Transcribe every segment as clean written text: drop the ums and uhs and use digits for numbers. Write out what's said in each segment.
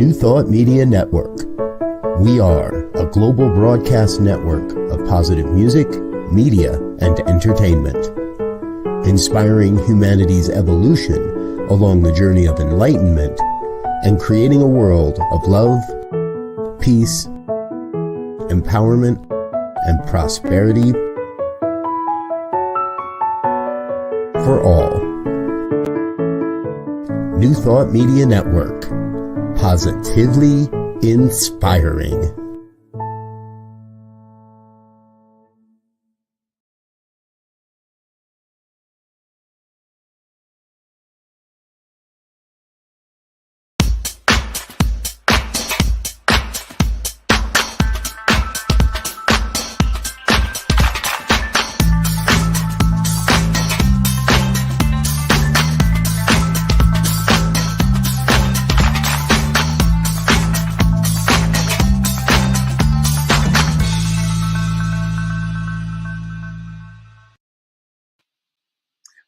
New Thought Media Network. We are a global broadcast network of positive music, media, and entertainment, inspiring humanity's evolution along the journey of enlightenment and creating a world of love, peace, empowerment, and prosperity for all. New Thought Media Network. Positively inspiring.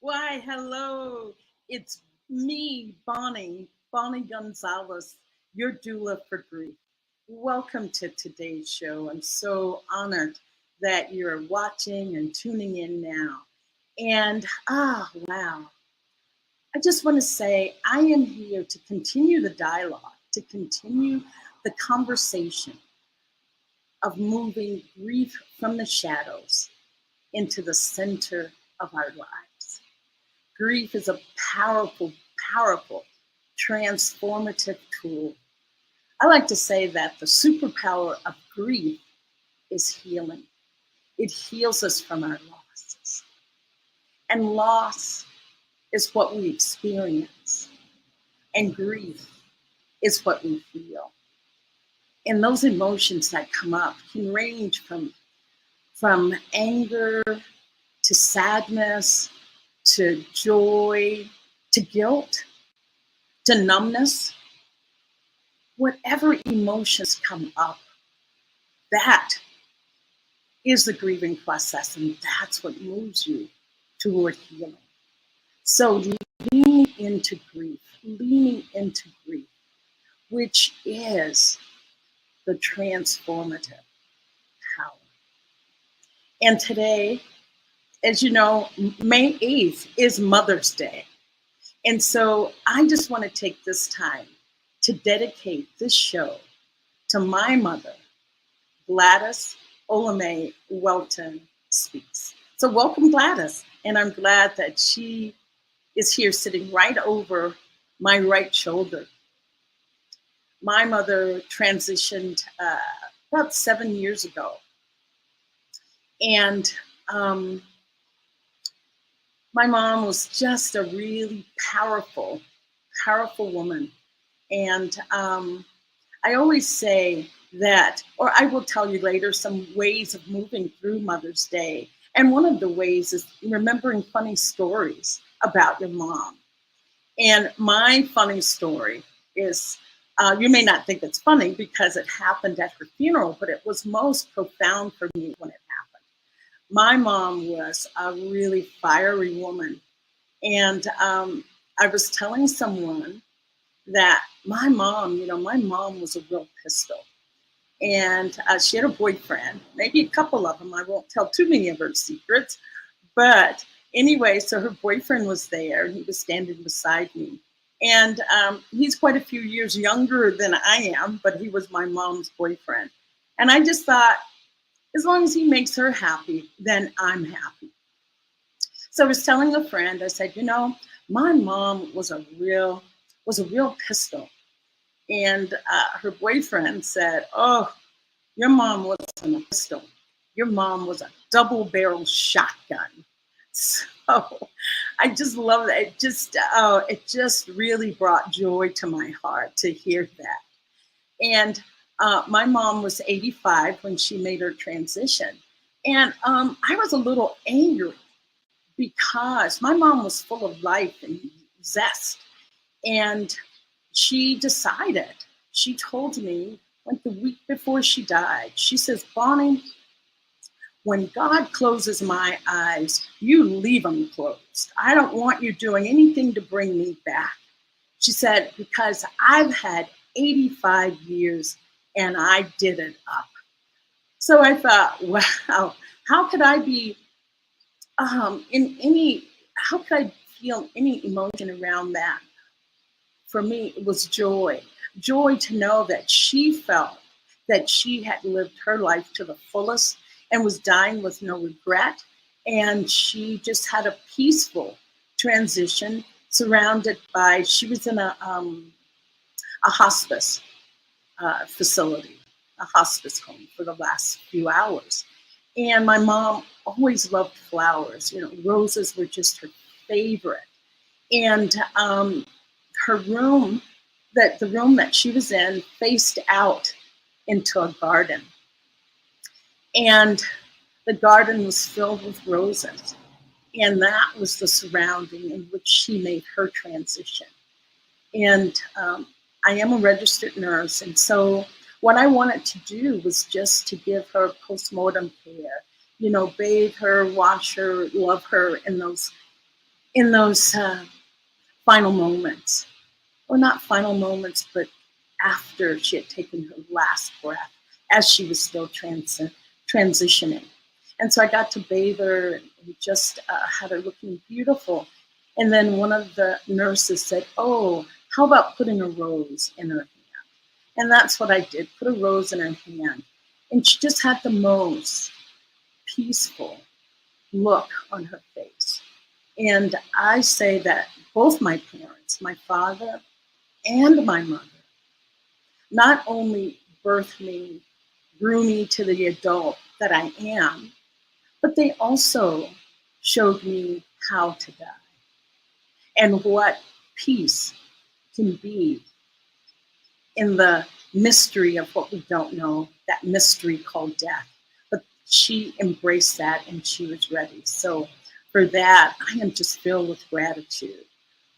Why, hello, it's me, Morgan Gonzalez, your doula for grief. Welcome to today's show. I'm so honored that you're watching and tuning in now. And, wow. I just want to say I am here to continue the dialogue, to continue the conversation of moving grief from the shadows into the center of our lives. Grief is a powerful, powerful, transformative tool. I like to say that the superpower of grief is healing. It heals us from our losses. And loss is what we experience. And grief is what we feel. And those emotions that come up can range from anger to sadness, to joy, to guilt, to numbness. Whatever emotions come up, that is the grieving process, and that's what moves you toward healing. So leaning into grief, which is the transformative power. And today, as you know, May 8th is Mother's Day. And so I just want to take this time to dedicate this show to my mother, Gladys Olame Welton Speaks. So welcome, Gladys. And I'm glad that she is here sitting right over my right shoulder. My mother transitioned about 7 years ago. And my mom was just a really powerful, powerful woman. And I always say that, or I will tell you later, some ways of moving through Mother's Day. And one of the ways is remembering funny stories about your mom. And my funny story is, you may not think it's funny because it happened at her funeral, but it was most profound for me when it happened. My mom was a really fiery woman. And I was telling someone that my mom was a real pistol. And she had a boyfriend, maybe a couple of them. I won't tell too many of her secrets. But anyway, so her boyfriend was there and he was standing beside me. And he's quite a few years younger than I am, but he was my mom's boyfriend. And I just thought, as long as he makes her happy, then I'm happy. So I was telling a friend, I said, my mom was a real pistol. And her boyfriend said, oh, your mom wasn't a pistol. Your mom was a double-barrel shotgun. So I just love that. It just really brought joy to my heart to hear that. And my mom was 85 when she made her transition. And I was a little angry because my mom was full of life and zest. And she told me, like the week before she died, she says, Bonnie, when God closes my eyes, you leave them closed. I don't want you doing anything to bring me back. She said, because I've had 85 years, and I did it up. So I thought, wow, how could I be how could I feel any emotion around that? For me, it was joy. Joy to know that she felt that she had lived her life to the fullest and was dying with no regret. And she just had a peaceful transition surrounded by, she was in a hospice facility, a hospice home for the last few hours. And my mom always loved flowers. You know, roses were just her favorite. And her room, the room that she was in, faced out into a garden. And the garden was filled with roses. And that was the surrounding in which she made her transition. And I am a registered nurse. And so what I wanted to do was just to give her postmortem care, you know, bathe her, wash her, love her in those final moments. Or not final moments, but after she had taken her last breath, as she was still transitioning. And so I got to bathe her and just had her looking beautiful. And then one of the nurses said, "Oh, how about putting a rose in her hand?" And that's what I did, put a rose in her hand. And she just had the most peaceful look on her face. And I say that both my parents, my father and my mother, not only birthed me, grew me to the adult that I am, but they also showed me how to die and what peace can be in the mystery of what we don't know, that mystery called death. But she embraced that and she was ready. So for that, I am just filled with gratitude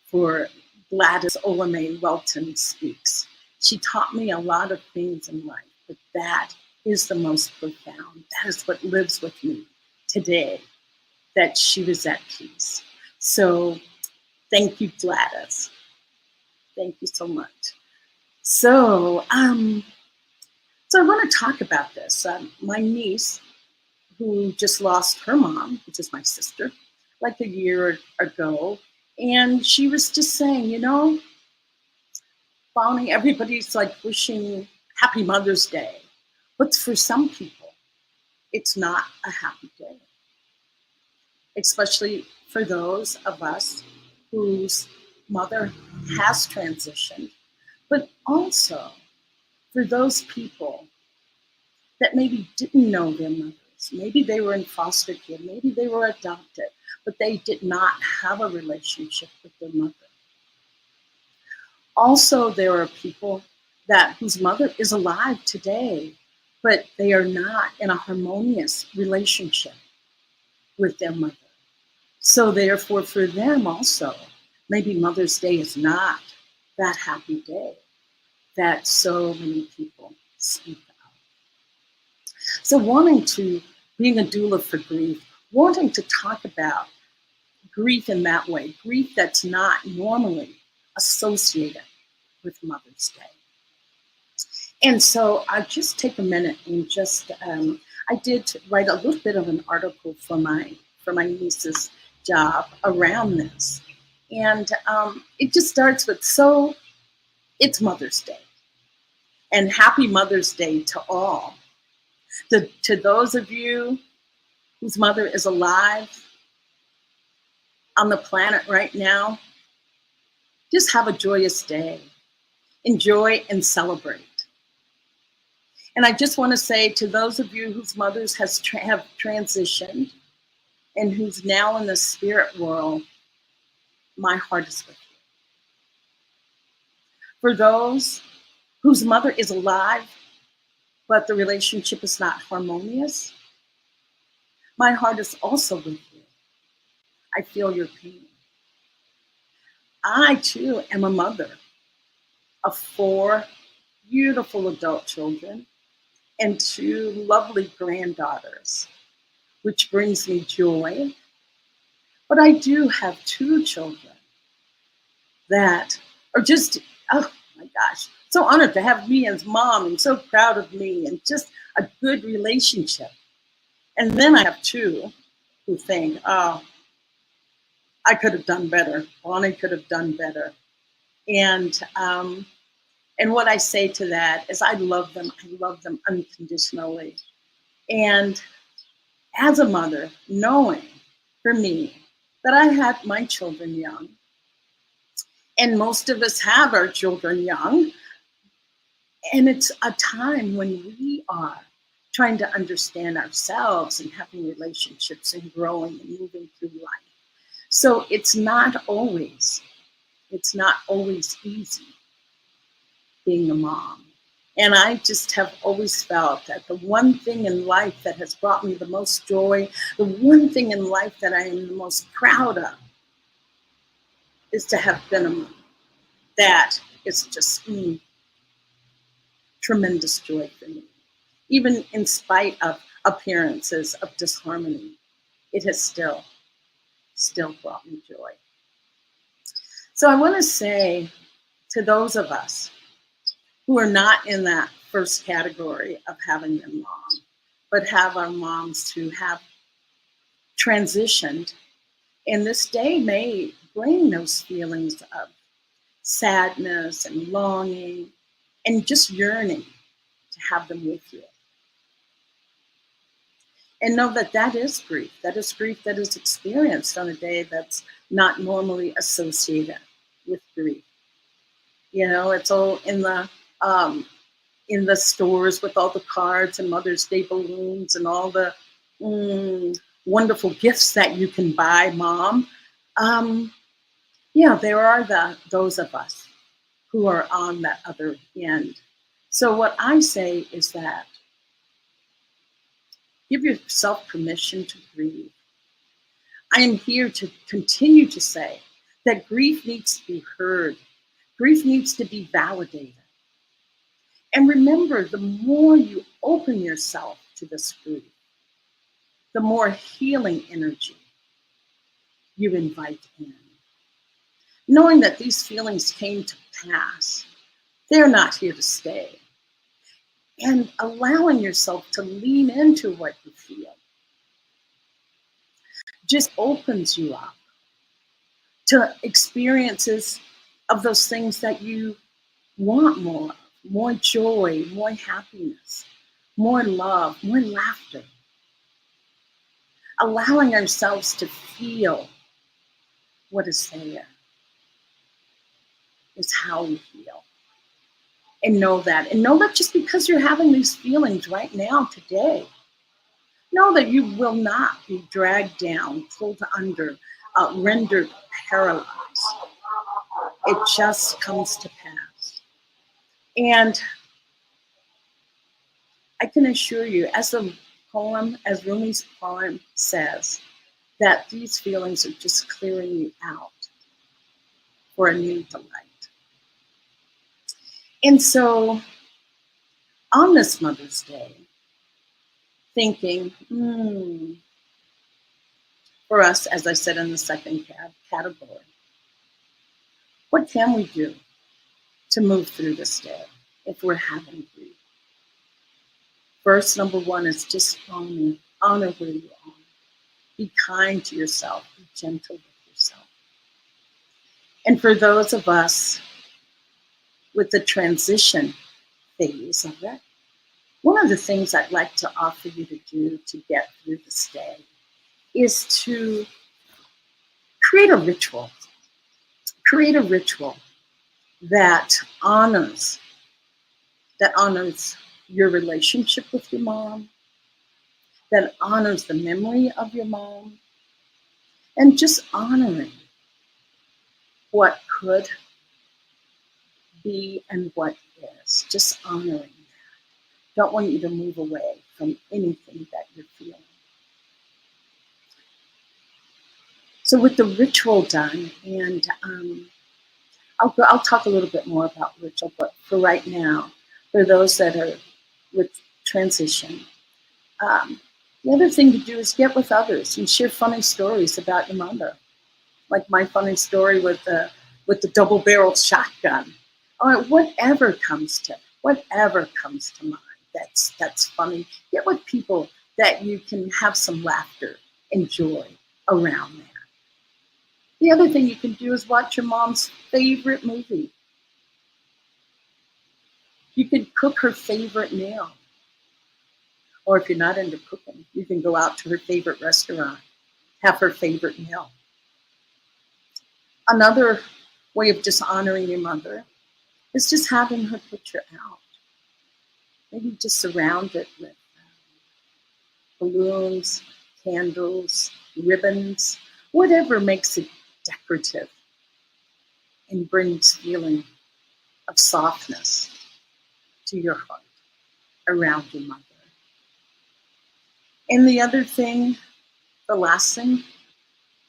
for Gladys Olame Welton Speaks. She taught me a lot of things in life, but that is the most profound. That is what lives with me today, that she was at peace. So thank you, Gladys. Thank you so much. So I want to talk about this. My niece, who just lost her mom, which is my sister, like a year ago, and she was just saying, you know, Bonnie, everybody's like wishing Happy Mother's Day, but for some people, it's not a happy day, especially for those of us whose mother has transitioned, but also for those people that maybe didn't know their mothers. Maybe they were in foster care, maybe they were adopted, but they did not have a relationship with their mother. Also, there are people whose mother is alive today, but they are not in a harmonious relationship with their mother. So therefore, for them also, maybe Mother's Day is not that happy day that so many people speak of. So being a doula for grief, wanting to talk about grief in that way, grief that's not normally associated with Mother's Day. And so I'll just take a minute and just, I did write a little bit of an article for my niece's job around this. And it just starts with, so it's Mother's Day. And happy Mother's Day to all. To those of you whose mother is alive on the planet right now, just have a joyous day. Enjoy and celebrate. And I just want to say to those of you whose mothers have transitioned and who's now in the spirit world, my heart is with you. For those whose mother is alive, but the relationship is not harmonious, my heart is also with you. I feel your pain. I too am a mother of 4 beautiful adult children and 2 lovely granddaughters, which brings me joy. But I do have 2 children that are just, oh my gosh, So honored to have me as mom and so proud of me and just a good relationship. And then I have two who think, oh, I could have done better. Bonnie could have done better. And what I say to that is I love them unconditionally. And as a mother, knowing for me that I had my children young, and most of us have our children young, and it's a time when we are trying to understand ourselves and having relationships and growing and moving through life. So it's not always easy being a mom. And I just have always felt that the one thing in life that has brought me the most joy, the one thing in life that I am the most proud of, is to have been a mom. That is just tremendous joy for me. Even in spite of appearances of disharmony, it has still brought me joy. So I want to say to those of us who are not in that first category of having a mom, but have our moms who have transitioned, and this day may bring those feelings of sadness and longing and just yearning to have them with you. And know that that is grief. That is grief that is experienced on a day that's not normally associated with grief. You know, it's all in the stores with all the cards and Mother's Day balloons and all the wonderful gifts that you can buy, Mom. Yeah, there are those of us who are on that other end. So what I say is that give yourself permission to grieve. I am here to continue to say that grief needs to be heard. Grief needs to be validated. And remember, the more you open yourself to this grief, the more healing energy you invite in. Knowing that these feelings came to pass, they're not here to stay. And allowing yourself to lean into what you feel just opens you up to experiences of those things that you want more joy, more happiness, more love, more laughter. Allowing ourselves to feel what is there is how we feel. And know that just because you're having these feelings right now, today, know that you will not be dragged down, pulled under, rendered paralyzed. It just comes to pass. And I can assure you, as Rumi's poem says, that these feelings are just clearing you out for a new delight. And so, on this Mother's Day, thinking, for us, as I said in the second category, what can we do to move through this day if we're having grief? First, number one is just honor where you are. Be kind to yourself. Be gentle with yourself. And for those of us with the transition phase of it, one of the things I'd like to offer you to do to get through this day is to create a ritual. Create a ritual that honors your relationship with your mom, that honors the memory of your mom, and just honoring what could be and what is. Just honoring that. Don't want you to move away from anything that you're feeling. So with the ritual done, and I'll talk a little bit more about ritual, but for right now, for those that are with transition, the other thing to do is get with others and share funny stories about your mother. Like my funny story with the double-barreled shotgun. or whatever comes to mind that's funny. Get with people that you can have some laughter and joy around that. The other thing you can do is watch your mom's favorite movie. You can cook her favorite meal. Or if you're not into cooking, you can go out to her favorite restaurant, have her favorite meal. Another way of just honoring your mother is just having her picture out. Maybe just surround it with balloons, candles, ribbons, whatever makes it decorative and brings feeling of softness to your heart around your mother. And the other thing, the last thing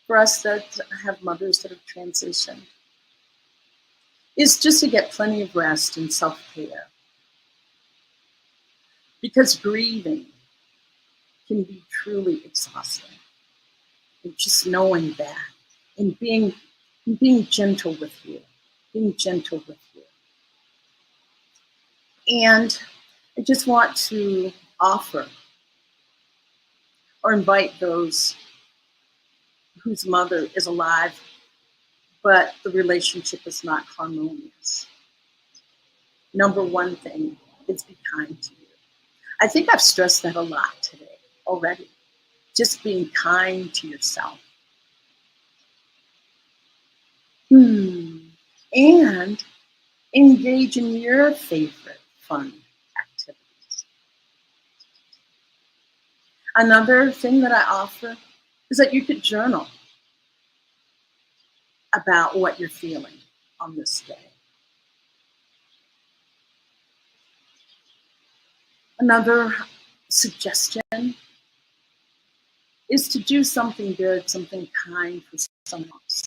for us that have mothers that have transitioned is just to get plenty of rest and self-care. Because grieving can be truly exhausting. And just knowing that and being gentle with you, And I just want to offer or invite those whose mother is alive, but the relationship is not harmonious. Number one thing is be kind to you. I think I've stressed that a lot today already. Just being kind to yourself. And engage in your favorite fun activities. Another thing that I offer is that you could journal about what you're feeling on this day. Another suggestion is to do something good, something kind for someone else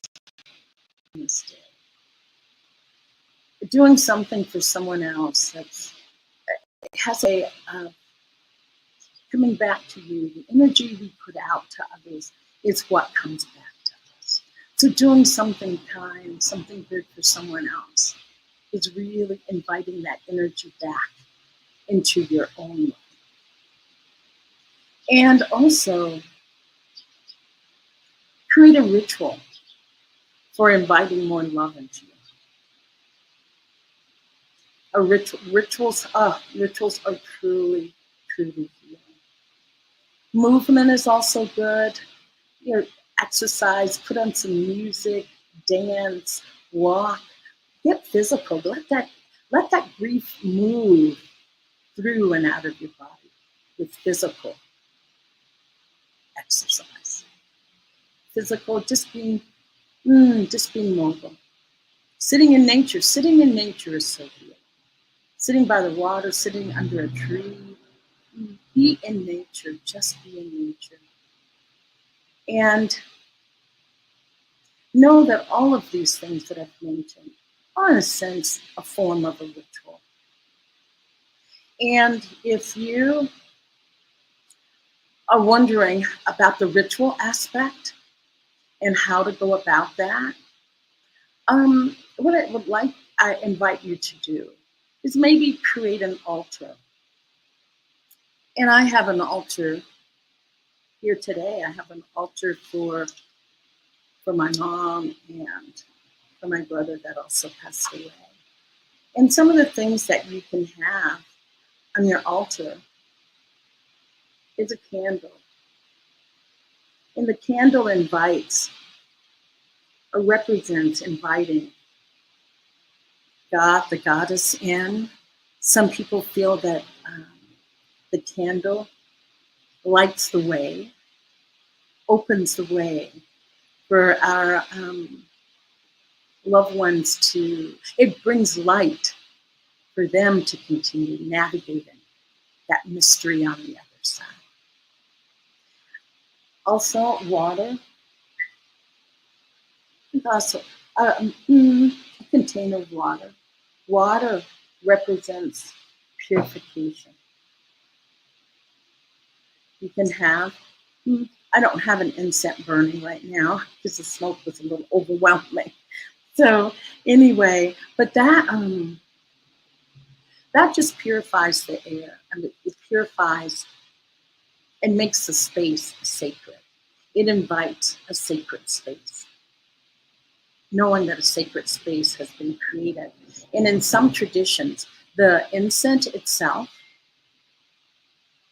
on this day. Doing something for someone else has a coming back to you. The energy we put out to others is what comes back to us. So doing something kind, something good for someone else is really inviting that energy back into your own life. And also create a ritual for inviting more love into you. Rituals are truly, truly healing. Movement is also good. Exercise, put on some music, dance, walk, get physical. Let that grief move through and out of your body with physical exercise. Physical, just being mobile. Sitting in nature is so healing. Sitting by the water, sitting under a tree, be in nature, just be in nature. And know that all of these things that I've mentioned are, in a sense, a form of a ritual. And if you are wondering about the ritual aspect and how to go about that, what I invite you to do is maybe create an altar. And I have an altar here today. I have an altar for my mom and for my brother that also passed away. And some of the things that you can have on your altar is a candle. And the candle invites or represents inviting God, the goddess in. Some people feel that the candle lights the way, opens the way for our loved ones it brings light for them to continue navigating that mystery on the other side. Also, water. And also, a container of water. Water represents purification. You can have, I don't have an incense burning right now because the smoke was a little overwhelming. So anyway, but that just purifies the air. I mean, it purifies and makes the space sacred. It invites a sacred space, knowing that a sacred space has been created. And in some traditions, the incense itself,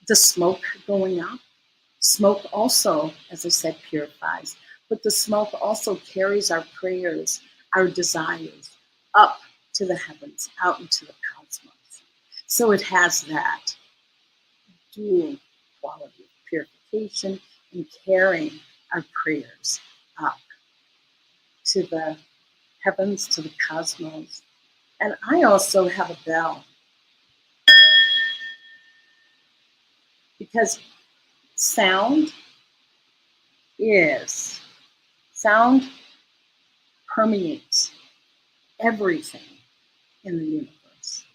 the smoke going up, smoke also, as I said, purifies, but the smoke also carries our prayers, our desires up to the heavens, out into the cosmos. So it has that dual quality of purification and carrying our prayers up to the heavens, to the cosmos. And I also have a bell because sound permeates everything in the universe.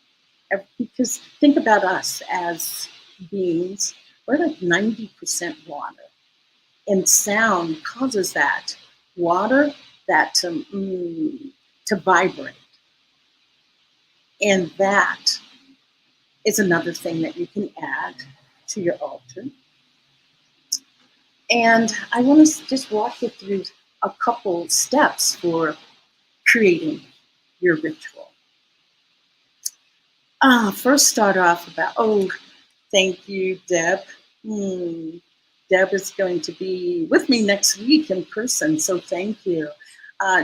Because think about us as beings, we're like 90% water. And sound causes that water to vibrate. And that is another thing that you can add to your altar. And I want to just walk you through a couple steps for creating your ritual. First start off about, thank you, Deb. Deb is going to be with me next week in person, so thank you.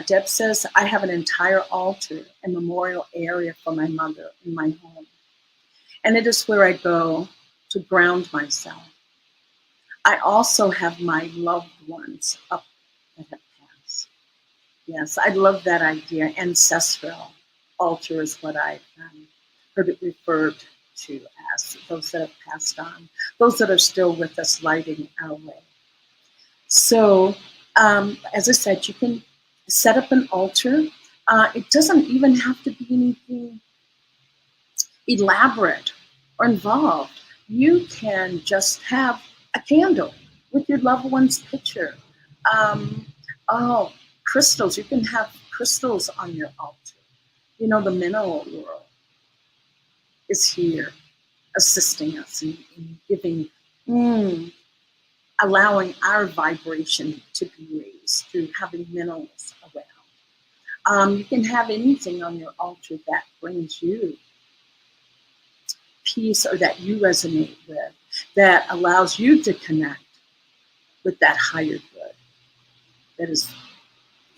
Deb says, I have an entire altar and memorial area for my mother in my home. And it is where I go to ground myself. I also have my loved ones up that have passed. Yes, I love that idea. Ancestral altar is what I've heard it referred to as, those that have passed on, those that are still with us lighting our way. So, as I said, you can set up an altar. It doesn't even have to be anything elaborate or involved. You can just have a candle with your loved one's picture. Crystals. You can have crystals on your altar. You know, the mineral world is here assisting us in giving, allowing our vibration to be raised through having minerals around. You can have anything on your altar that brings you peace or that you resonate with, that allows you to connect with that higher good that is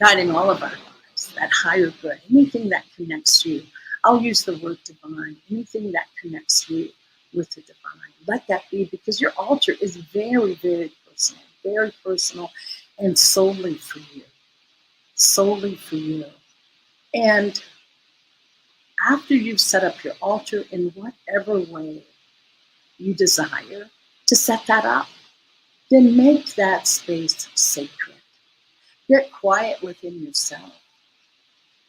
guiding all of our lives, that higher good, anything that connects you. I'll use the word divine, anything that connects you with the divine. Let that be, because your altar is very, very personal and solely for you. Solely for you. And after you've set up your altar in whatever way you desire to set that up, then make that space sacred. Get quiet within yourself.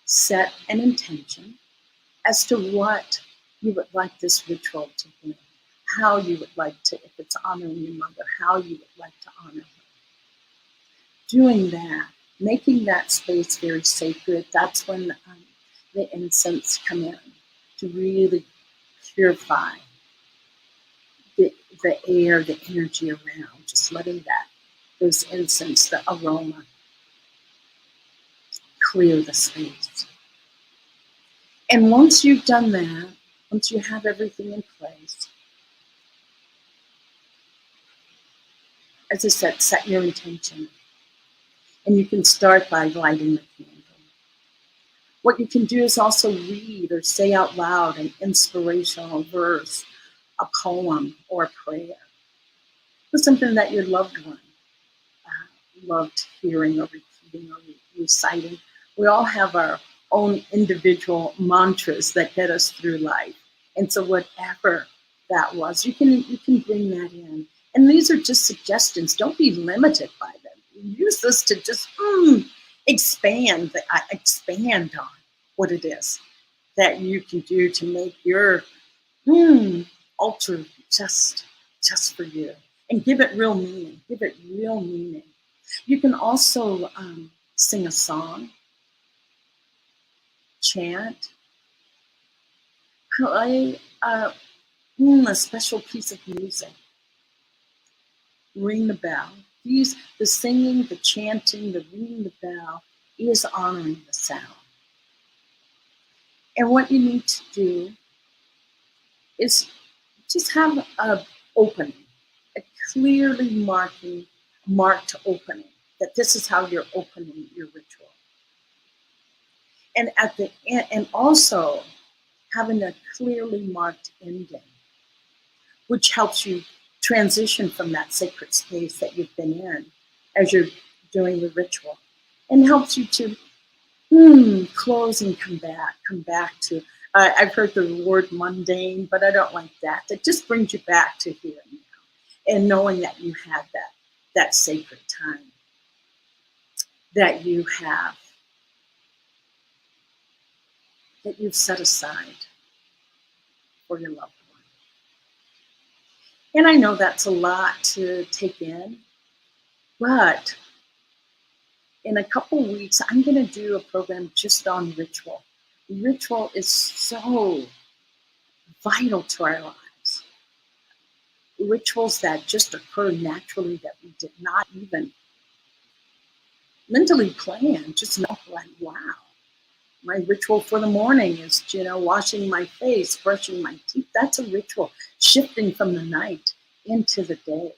Set an intention as to what you would like this ritual to be, how you would like to, if it's honoring your mother, how you would like to honor her. Doing that, making that space very sacred, that's when the incense come in to really purify the air, the energy around, just letting those incense, the aroma, clear the space. And once you've done that, once you have everything in place, as I said, set your intention. And you can start by lighting the candle. What you can do is also read or say out loud an inspirational verse, a poem, or a prayer. Or something that your loved one loved hearing or repeating or reciting. We all have our own individual mantras that get us through life. And so whatever that was, you can bring that in. And these are just suggestions. Don't be limited by them. Use this to just expand on what it is that you can do to make your altar just for you, and give it real meaning. Give it real meaning. You can also sing a song. chant, play a special piece of music, ring the bell. The singing, the chanting, the ringing the bell is honoring the sound. And what you need to do is just have an opening, a clearly marked opening, that this is how you're opening your ritual. And at the end, and also having a clearly marked ending, which helps you transition from that sacred space that you've been in as you're doing the ritual, and helps you to close and come back to, I've heard the word mundane, but I don't like that. That just brings you back to here and now, and knowing that you had that sacred time that you have, that you've set aside for your loved one. And I know that's a lot to take in, but in a couple weeks, I'm going to do a program just on ritual. Ritual is so vital to our lives. Rituals that just occur naturally, that we did not even mentally plan, just know, like, wow. My ritual for the morning is, washing my face, brushing my teeth. That's a ritual, shifting from the night into the day.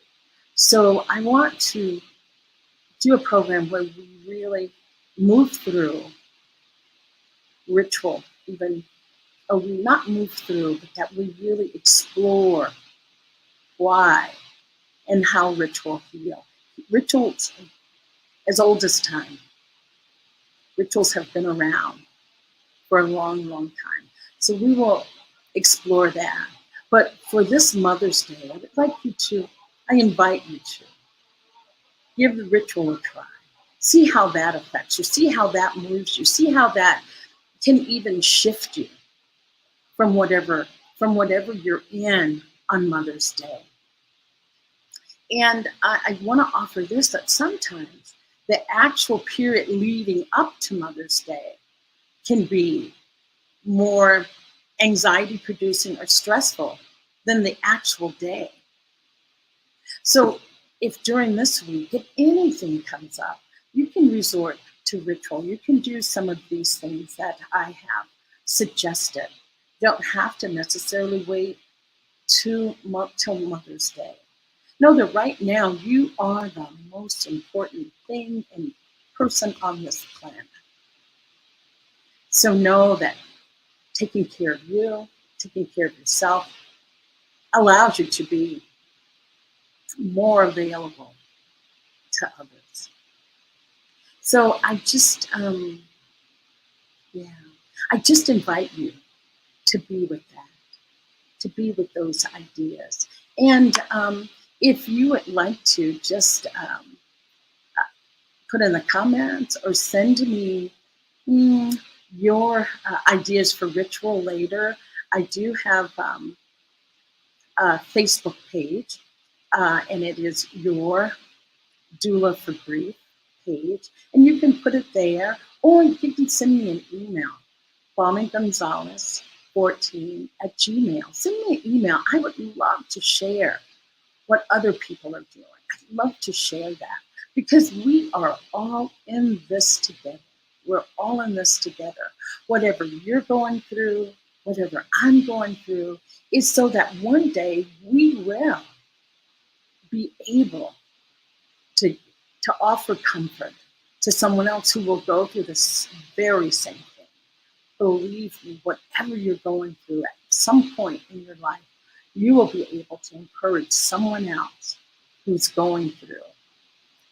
So I want to do a program where we really move through ritual, not move through, but that we really explore why and how ritual heal. Rituals as old as time. Rituals have been around for a long, long time. So we will explore that. But for this Mother's Day, I invite you to give the ritual a try. See how that affects you. See how that moves you. See how that can even shift you from whatever you're in on Mother's Day. And I want to offer this, that sometimes the actual period leading up to Mother's Day can be more anxiety producing or stressful than the actual day. So if during this week, if anything comes up, you can resort to ritual. You can do some of these things that I have suggested. You don't have to necessarily wait till Mother's Day. Know that right now you are the most important thing and person on this planet. So know that taking care of you, taking care of yourself, allows you to be more available to others. So I just invite you to be with that, to be with those ideas. And if you would like to just put in the comments or send me your ideas for ritual later. I do have a Facebook page, and it is your Doula for Grief page, and you can put it there, or you can send me an email, Morgan Gonzalez 14@gmail. Send me an email. I would love to share what other people are doing. I'd love to share that, because we are all in this together. We're all in this together. Whatever you're going through, whatever I'm going through, is so that one day we will be able to offer comfort to someone else who will go through this very same thing. Believe me, whatever you're going through at some point in your life, you will be able to encourage someone else who's going through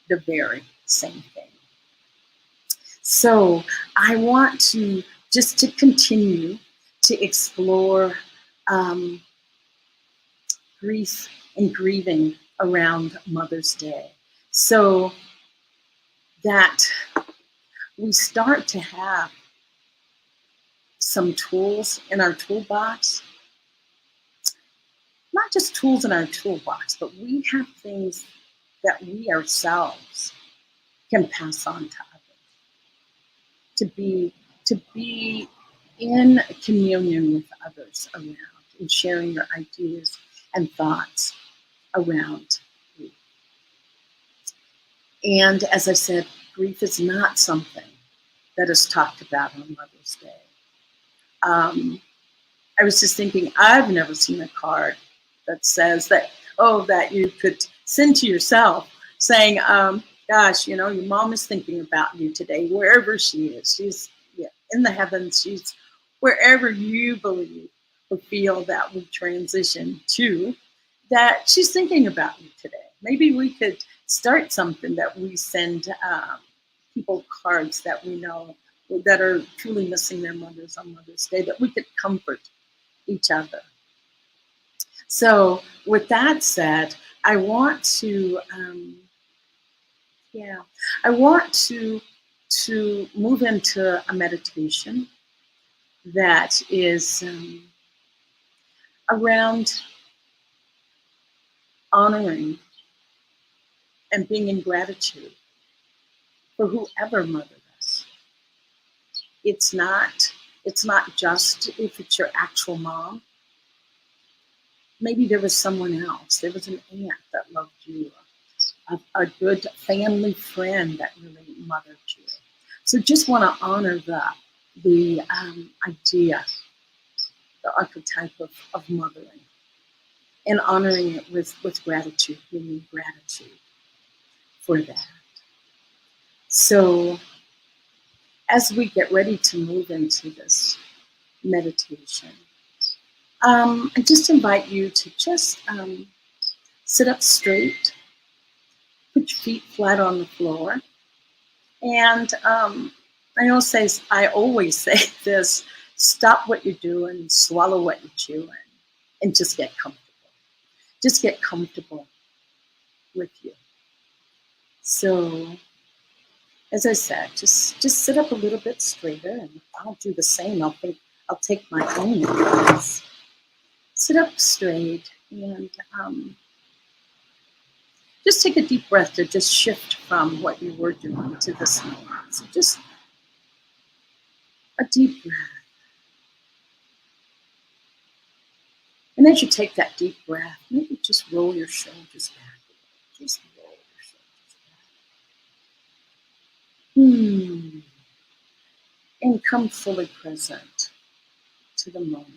the very same thing. So I want to continue to explore grief and grieving around Mother's Day, so that we start to have some tools in our toolbox. Not just tools in our toolbox, but we have things that we ourselves can pass on to others. To be in communion with others around and sharing your ideas and thoughts around grief. And as I said, grief is not something that is talked about on Mother's Day. I was just thinking, I've never seen a card that says that, that you could send to yourself saying, gosh, your mom is thinking about you today, wherever she is. She's in the heavens. She's wherever you believe or feel that we transition to, that she's thinking about you today. Maybe we could start something that we send people cards that we know that are truly missing their mothers on Mother's Day, that we could comfort each other. So with that said, I want to move into a meditation that is around honoring and being in gratitude for whoever mothered us. It's not just if it's your actual mom. Maybe there was someone else. There was an aunt that loved you, a good family friend that really mothered you. So just want to honor the idea, the archetype of mothering, and honoring it with gratitude, giving gratitude for that. So as we get ready to move into this meditation, I just invite you to just sit up straight, put your feet flat on the floor, and I always say this: stop what you're doing, swallow what you're chewing, and just get comfortable. Just get comfortable with you. So, as I said, just sit up a little bit straighter, and I'll do the same. I'll take my own advice. Sit up straight and just take a deep breath to just shift from what you were doing to this moment. So just a deep breath. And as you take that deep breath, maybe just roll your shoulders back. Just roll your shoulders back. And come fully present to the moment.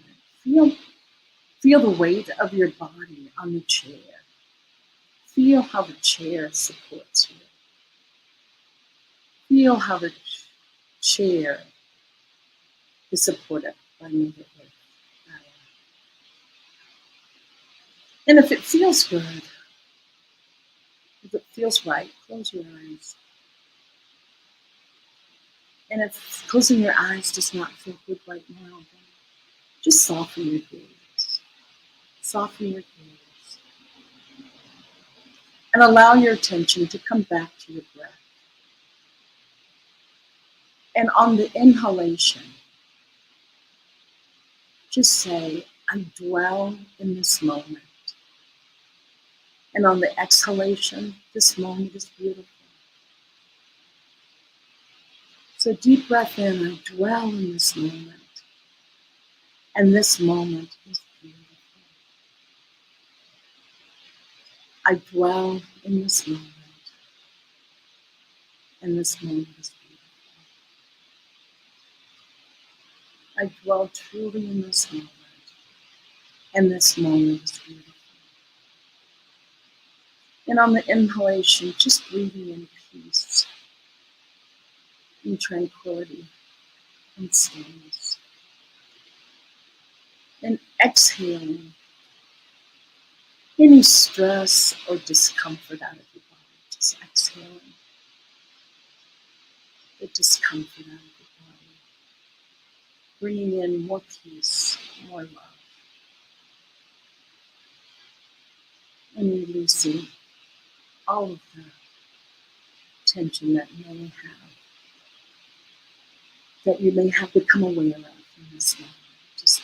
Feel the weight of your body on the chair. Feel how the chair supports you. Feel how the chair is supported by Mother Earth. And if it feels good, if it feels right, close your eyes. And if closing your eyes does not feel good right now, then just soften your gaze. Soften your gaze. And allow your attention to come back to your breath. And on the inhalation, just say, I dwell in this moment. And on the exhalation, this moment is beautiful. So deep breath in, I dwell in this moment. And this moment is beautiful. I dwell in this moment. And this moment is beautiful. I dwell truly in this moment. And this moment is beautiful. And on the inhalation, just breathing in peace, in tranquility, and stillness. And exhaling any stress or discomfort out of your body. Just exhaling the discomfort out of your body. Bringing in more peace, more love. And releasing all of the tension that you may have become aware of in this moment. Just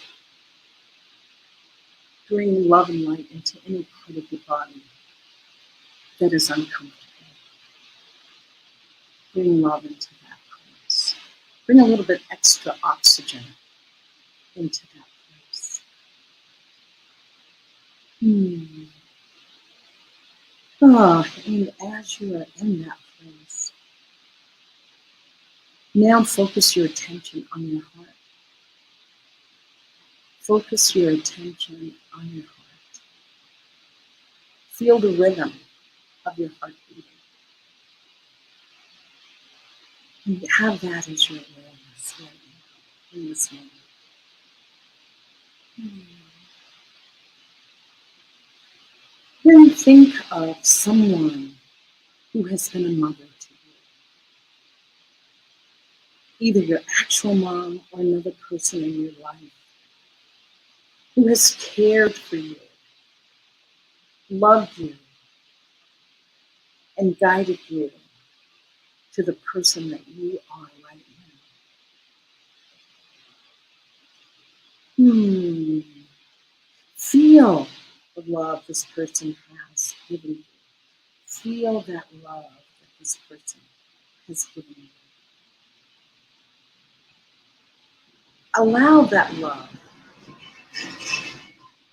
bring love and light into any part of your body that is uncomfortable. Bring love into that place. Bring a little bit extra oxygen into that place. Oh, and as you are in that place, now focus your attention on your heart. Focus your attention on your heart. Feel the rhythm of your heart beating. And have that as your awareness right now, in this moment. Then think of someone who has been a mother to you. Either your actual mom or another person in your life who has cared for you, loved you, and guided you to the person that you are right now. Feel the love this person has given you. Feel that love that this person has given you. Allow that love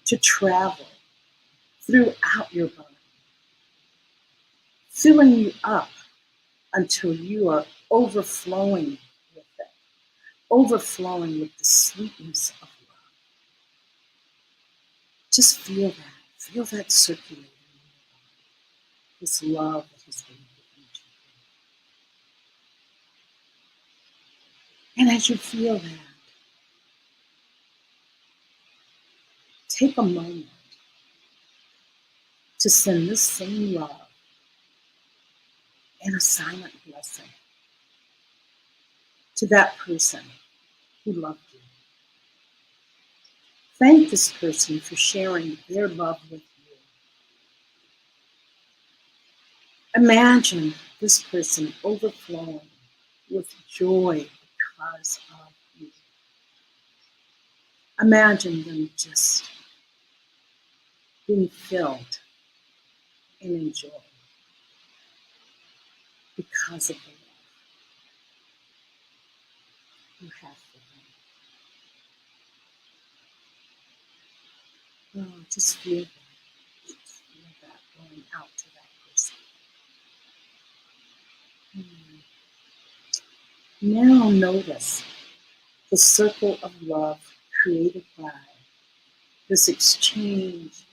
to travel throughout your body, filling you up until you are overflowing with it, overflowing with the sweetness of love. Just feel that circulating in your body, this love that has been given to you. And as you feel that, take a moment to send this same love and a silent blessing to that person who loved you. Thank this person for sharing their love with you. Imagine this person overflowing with joy because of you. Imagine them just being filled and enjoyed because of the love you have for them. Oh, just feel that. Just feel that going out to that person. Now notice the circle of love created by this exchange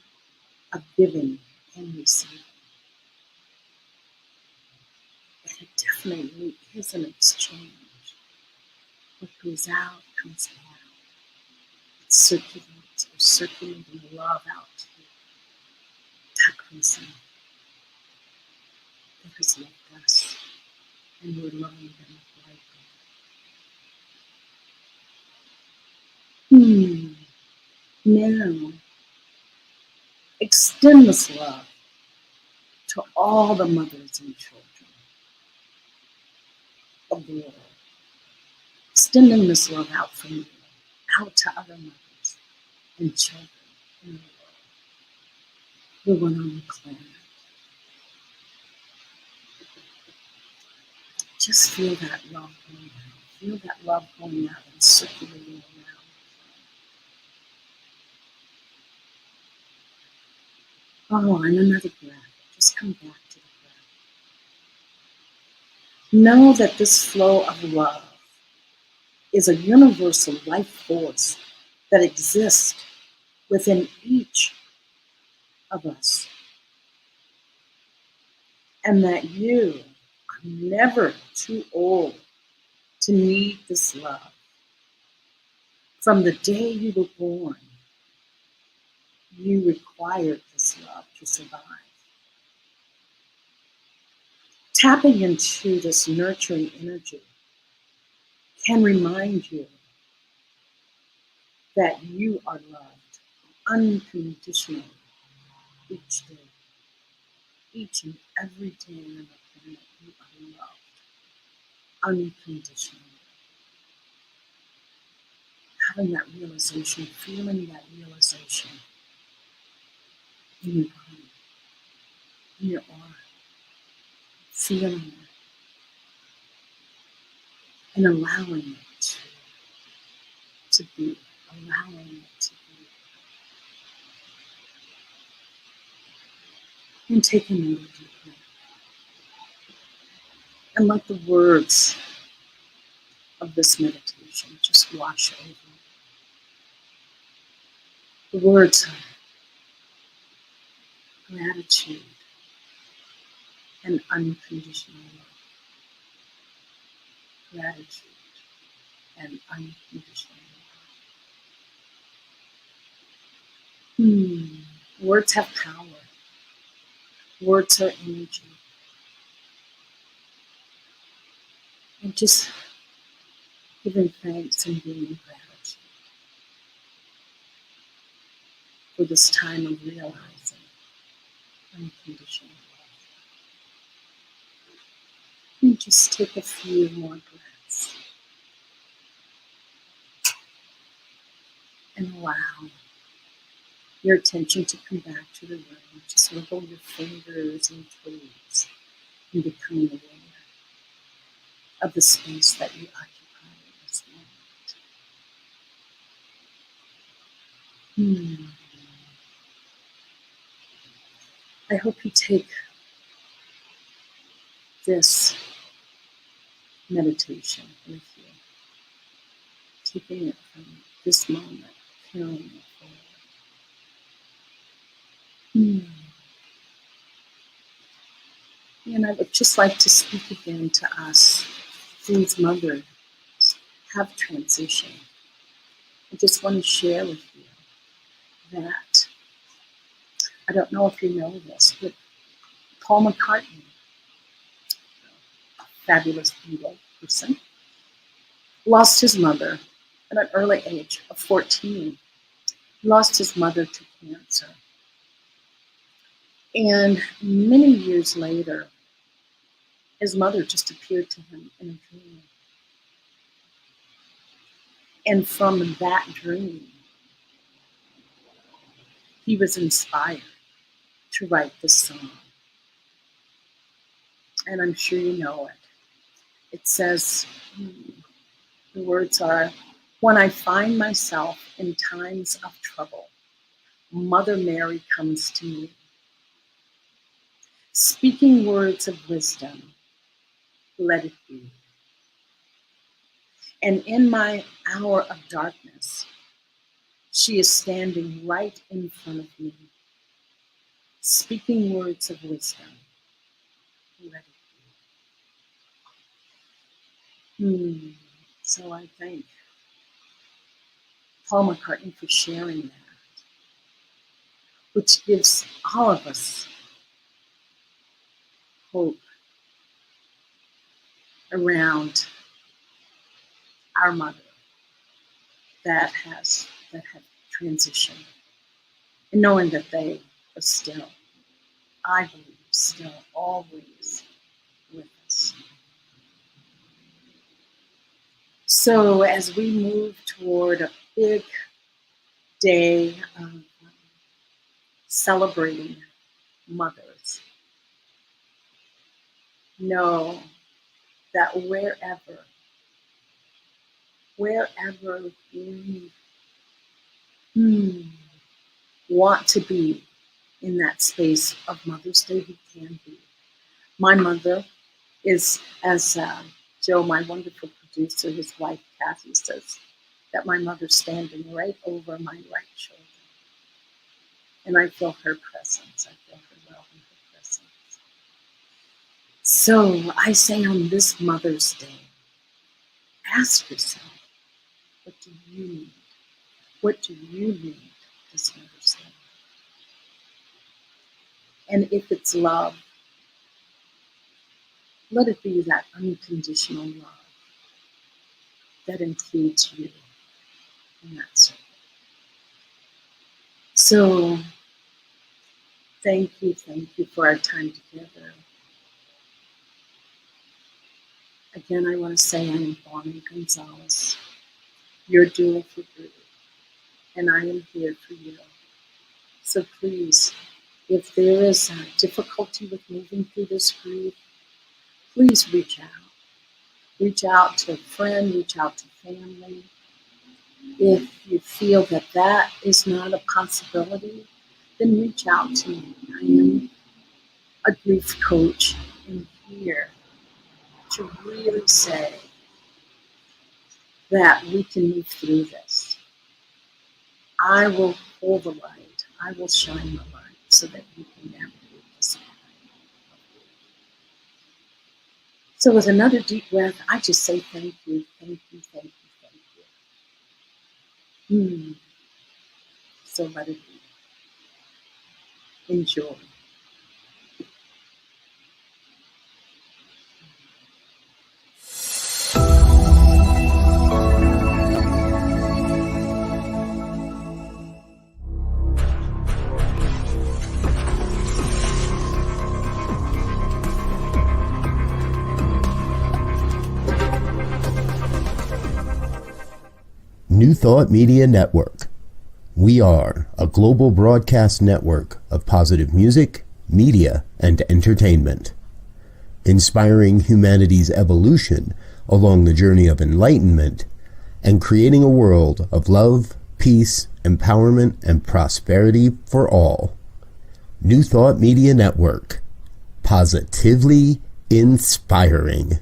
of giving and receiving. And it definitely is an exchange. What goes out comes back. It circulates. We're circulating love out to that person that has loved us, and we're loving them like that. Now, extend this love to all the mothers and children of the world. Extending this love out from you, out to other mothers and children in the world. The one on the planet. Just feel that love going out. Feel that love going out and circulating around. Oh, and another breath. Just come back to the breath. Know that this flow of love is a universal life force that exists within each of us. And that you are never too old to need this love. From the day you were born, you required this love to survive. Tapping into this nurturing energy can remind you that you are loved unconditionally each day. Each and every day on the planet, you are loved unconditionally. Having that realization, feeling that realization in your body, in your aura, feeling it, and allowing it to be allowing it to be. And take another deep breath. And let the words of this meditation just wash over you. The words of gratitude and unconditional love. Gratitude and unconditional love. Words have power. Words are energy. And just giving thanks and being gratitude for this time of realizing unconditional love. And just take a few more breaths. And allow your attention to come back to the room. Just wiggle your fingers and toes and becoming aware of the space that you occupy in this moment. I hope you take this meditation with you, taking it from this moment, carrying it forward. And I would just like to speak again to us whose mothers have transitioned. I just want to share with you that, I don't know if you know this, but Paul McCartney, a fabulous Beatle person, lost his mother at an early age of 14. He lost his mother to cancer. And many years later, his mother just appeared to him in a dream. And from that dream, he was inspired to write this song. And I'm sure you know it. It says, the words are, when I find myself in times of trouble, Mother Mary comes to me, speaking words of wisdom, let it be. And in my hour of darkness, she is standing right in front of me, speaking words of wisdom, let it be. So I thank Paul McCartney for sharing that, which gives all of us hope around our mother that have transitioned, and knowing that they are still, I believe, still always with us. So as we move toward a big day of celebrating mothers, know that wherever we want to be in that space of Mother's Day, we can be. My mother is, as Joe, my wonderful producer, his wife Kathy, says, that my mother's standing right over my right shoulder. And I feel her presence. I feel her love and her presence. So I say on this Mother's Day, ask yourself, what do you need? What do you need this Mother's Day? And if it's love, let it be that unconditional love that includes you in that circle. So thank you for our time together. Again, I want to say I'm Morgan Gonzalez, your doula for grief, and I am here for you. So please, if there is difficulty with moving through this grief, please reach out. Reach out to a friend, reach out to family. If you feel that that is not a possibility, then reach out to me. I am a grief coach in here to really say that we can move through this. I will hold the light. I will shine the light so that you can navigate this. So with another deep breath, I just say thank you, thank you, thank you, thank you. So let it be. Enjoy. New Thought Media Network. We are a global broadcast network of positive music, media, and entertainment, inspiring humanity's evolution along the journey of enlightenment and creating a world of love, peace, empowerment, and prosperity for all. New Thought Media Network. Positively inspiring.